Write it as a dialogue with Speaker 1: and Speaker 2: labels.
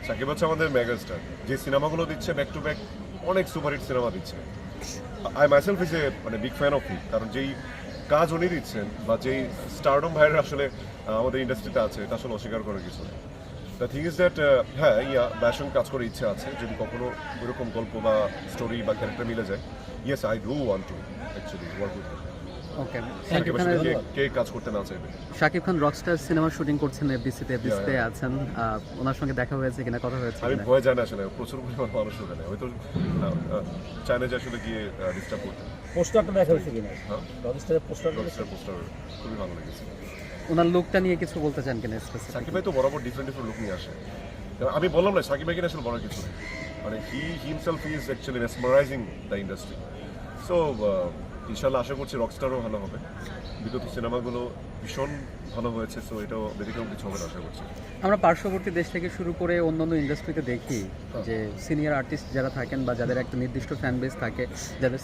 Speaker 1: সাকিব হচ্ছে আমাদের মেগাস্টার, যে সিনেমাগুলো দিচ্ছে ব্যাক টু ব্যাক অনেক সুপারহিট সিনেমা দিচ্ছে। আই মাইসেলফ ইজ এ মানে বিগ ফ্যান অফ হিম, কারণ যেই কাজ উনি দিচ্ছেন বা যেই স্টারডম ভাইয়ের আসলে আমাদের ইন্ডাস্ট্রিতে আছে, এটা আসলে অস্বীকার করার কিছু নেই। দ্য থিং ইজ দ্যাট হ্যাঁ, ভাইয়ের সঙ্গে কাজ করার ইচ্ছা আছে, যদি কখনো ওইরকম গল্প বা স্টোরি বা ক্যারেক্টার মিলে যায়। Yes, I do want to actually work with him.
Speaker 2: Okay,
Speaker 1: সাকিবের সাথে কে কাজ করতে না চাইবে?
Speaker 2: Shakib Khan Rockstar cinema shooting করছেন এফডিসিতে আছেন, ওনার সঙ্গে দেখা হয়েছে কিনা, কথা হয়েছে
Speaker 1: আমি
Speaker 2: কিনা?
Speaker 1: ভয় জানি আসলে, প্রচুর পরিমাণ মানুষ ওখানে, হয়তো চায়না যে আসলে গিয়ে ডিস্টার্ব করতে।
Speaker 3: পোস্টারটা দেখা হয়েছে কিনা?
Speaker 1: হ্যাঁ,
Speaker 3: রকস্টারের পোস্টার
Speaker 1: পোস্টার খুবই ভালো লেগেছে।
Speaker 2: ওনার লুকটা নিয়ে কিছু বলতে চান কিনা স্পেসিফিক?
Speaker 1: সাকিব ভাই তো বরাবর ডিফারেন্ট লুক নিয়ে আসে। আমি বললাম না, সাকিব ভাই কিনা আসলে বলার কিছু নেই, মানে himself is actually mesmerising the industry. So ইনশাল্লাহ আশা করছি রকস্টারও ভালো হবে। বিগত সিনেমাগুলো ভীষণ ভালো হয়েছে, সো এটাও ব্যতিক্রম কিছু হবে না আশা করছি।
Speaker 2: আমরা পার্শ্ববর্তী দেশ থেকে শুরু করে অন্যান্য ইন্ডাস্ট্রিতে দেখি যে সিনিয়র আর্টিস্ট যারা থাকেন বা যাদের একটা নির্দিষ্ট ফ্যান বেস থাকে, যাদের